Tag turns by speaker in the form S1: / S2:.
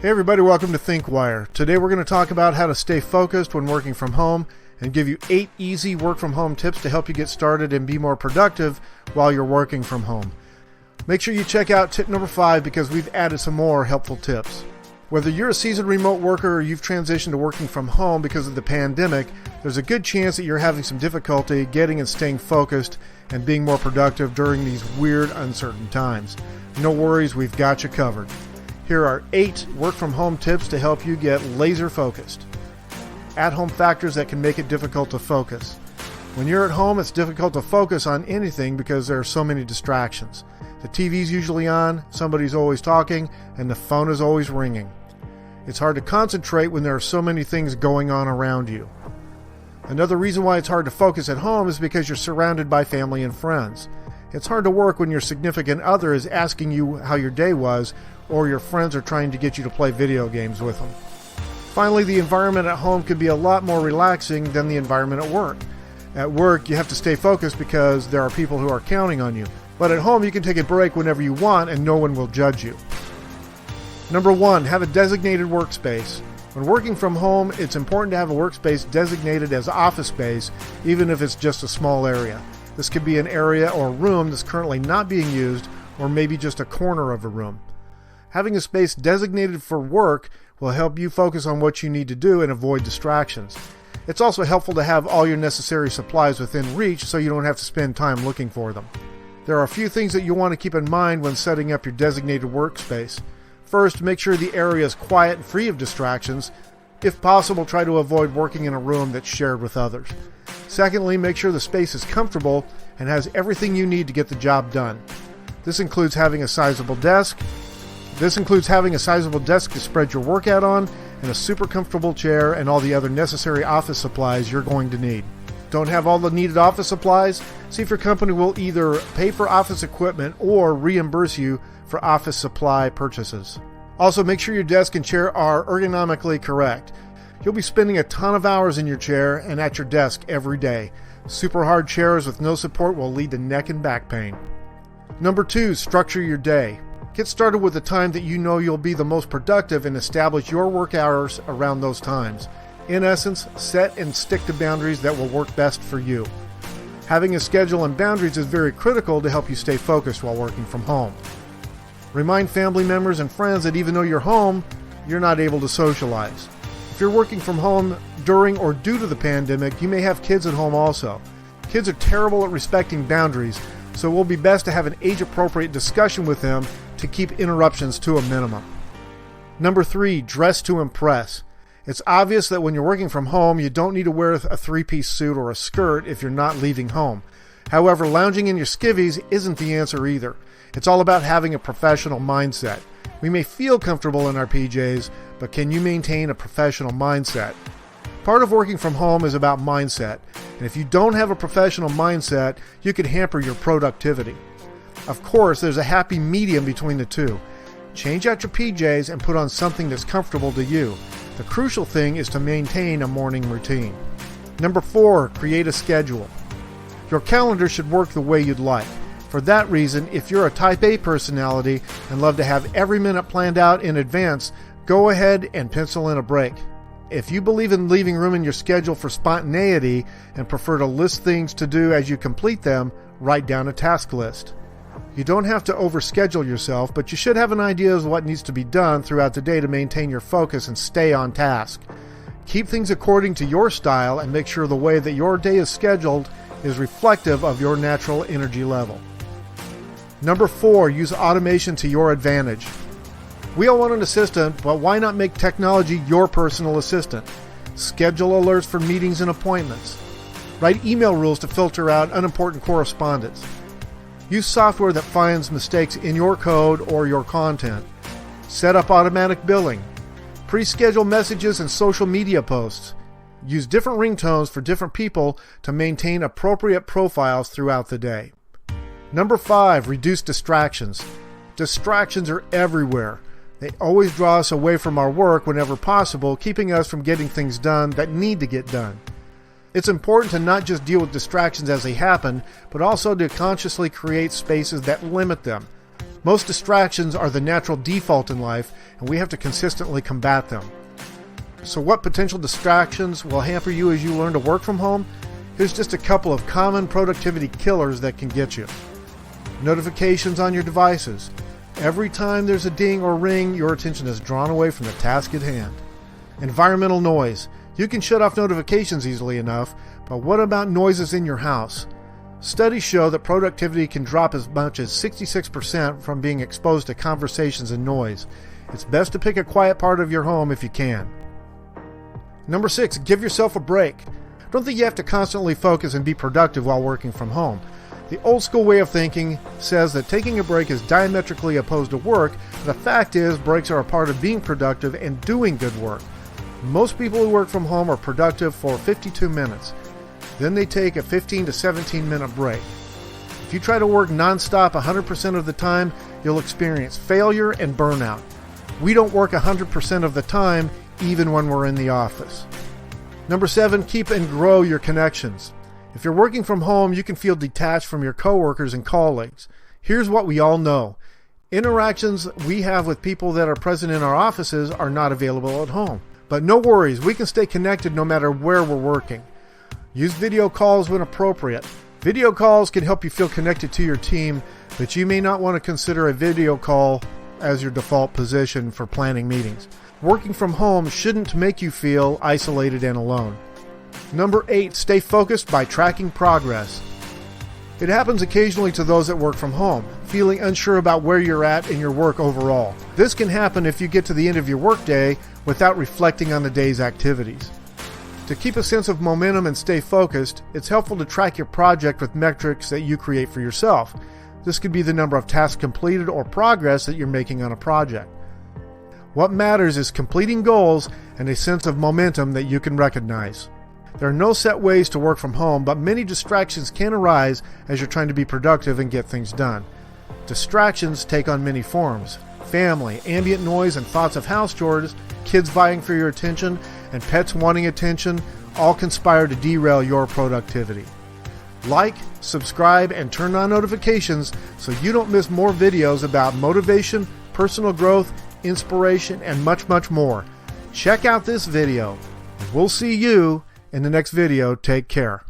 S1: Hey everybody, welcome to ThinkWire. Today we're going to talk about how to stay focused when working from home and give you 8 easy work from home tips to help you get started and be more productive while you're working from home. Make sure you check out tip number 5 because we've added some more helpful tips. Whether you're a seasoned remote worker or you've transitioned to working from home because of the pandemic, there's a good chance that you're having some difficulty getting and staying focused and being more productive during these weird, uncertain times. No worries, we've got you covered. Here are 8 work-from-home tips to help you get laser-focused. At-home factors that can make it difficult to focus. When you're at home, it's difficult to focus on anything because there are so many distractions. The TV's usually on, somebody's always talking, and the phone is always ringing. It's hard to concentrate when there are so many things going on around you. Another reason why it's hard to focus at home is because you're surrounded by family and friends. It's hard to work when your significant other is asking you how your day was, or your friends are trying to get you to play video games with them. Finally, the environment at home can be a lot more relaxing than the environment at work. At work, you have to stay focused because there are people who are counting on you. But at home, you can take a break whenever you want and no one will judge you. Number 1, have a designated workspace. When working from home, it's important to have a workspace designated as office space, even if it's just a small area. This could be an area or room that's currently not being used, or maybe just a corner of a room. Having a space designated for work will help you focus on what you need to do and avoid distractions. It's also helpful to have all your necessary supplies within reach so you don't have to spend time looking for them. There are a few things that you want to keep in mind when setting up your designated workspace. First, make sure the area is quiet and free of distractions. If possible, try to avoid working in a room that's shared with others. Secondly, make sure the space is comfortable and has everything you need to get the job done. This includes having a sizable desk to spread your work out on, and a super comfortable chair and all the other necessary office supplies you're going to need. Don't have all the needed office supplies? See if your company will either pay for office equipment or reimburse you for office supply purchases. Also, make sure your desk and chair are ergonomically correct. You'll be spending a ton of hours in your chair and at your desk every day. Super hard chairs with no support will lead to neck and back pain. Number 2, structure your day. Get started with the time that you know you'll be the most productive and establish your work hours around those times. In essence, set and stick to boundaries that will work best for you. Having a schedule and boundaries is very critical to help you stay focused while working from home. Remind family members and friends that even though you're home, you're not able to socialize. If you're working from home during or due to the pandemic, you may have kids at home also. Kids are terrible at respecting boundaries, so it will be best to have an age-appropriate discussion with them to keep interruptions to a minimum. Number 3, dress to impress. It's obvious that when you're working from home, you don't need to wear a 3-piece suit or a skirt if you're not leaving home. However, lounging in your skivvies isn't the answer either. It's all about having a professional mindset. We may feel comfortable in our PJs, but can you maintain a professional mindset? Part of working from home is about mindset, and if you don't have a professional mindset, you could hamper your productivity. Of course, there's a happy medium between the two. Change out your PJs and put on something that's comfortable to you. The crucial thing is to maintain a morning routine. Number 4, create a schedule. Your calendar should work the way you'd like. For that reason, if you're a Type A personality and love to have every minute planned out in advance, go ahead and pencil in a break. If you believe in leaving room in your schedule for spontaneity and prefer to list things to do as you complete them, write down a task list. You don't have to overschedule yourself, but you should have an idea of what needs to be done throughout the day to maintain your focus and stay on task. Keep things according to your style and make sure the way that your day is scheduled is reflective of your natural energy level. Number 4, use automation to your advantage. We all want an assistant, but why not make technology your personal assistant? Schedule alerts for meetings and appointments. Write email rules to filter out unimportant correspondence. Use software that finds mistakes in your code or your content. Set up automatic billing. Pre-schedule messages and social media posts. Use different ringtones for different people to maintain appropriate profiles throughout the day. Number 5, reduce distractions. Distractions are everywhere. They always draw us away from our work whenever possible, keeping us from getting things done that need to get done. It's important to not just deal with distractions as they happen, but also to consciously create spaces that limit them. Most distractions are the natural default in life, and we have to consistently combat them. So what potential distractions will hamper you as you learn to work from home? Here's just a couple of common productivity killers that can get you. Notifications on your devices. Every time there's a ding or ring, your attention is drawn away from the task at hand. Environmental noise. You can shut off notifications easily enough, but what about noises in your house? Studies show that productivity can drop as much as 66% from being exposed to conversations and noise. It's best to pick a quiet part of your home if you can. Number 6, give yourself a break. Don't think you have to constantly focus and be productive while working from home. The old school way of thinking says that taking a break is diametrically opposed to work, but the fact is breaks are a part of being productive and doing good work. Most people who work from home are productive for 52 minutes. Then they take a 15 to 17 minute break. If you try to work non-stop 100% of the time, you'll experience failure and burnout. We don't work 100% of the time, even when we're in the office. Number 7, keep and grow your connections. If you're working from home, you can feel detached from your coworkers and colleagues. Here's what we all know. Interactions we have with people that are present in our offices are not available at home. But no worries, we can stay connected no matter where we're working. Use video calls when appropriate. Video calls can help you feel connected to your team, but you may not want to consider a video call as your default position for planning meetings. Working from home shouldn't make you feel isolated and alone. Number 8, stay focused by tracking progress. It happens occasionally to those that work from home, feeling unsure about where you're at in your work overall. This can happen if you get to the end of your workday without reflecting on the day's activities. To keep a sense of momentum and stay focused, it's helpful to track your project with metrics that you create for yourself. This could be the number of tasks completed or progress that you're making on a project. What matters is completing goals and a sense of momentum that you can recognize. There are no set ways to work from home, but many distractions can arise as you're trying to be productive and get things done. Distractions take on many forms. Family, ambient noise, and thoughts of house chores, kids vying for your attention, and pets wanting attention all conspire to derail your productivity. Like, subscribe, and turn on notifications so you don't miss more videos about motivation, personal growth, inspiration, and much, much more. Check out this video, and we'll see you in the next video. Take care.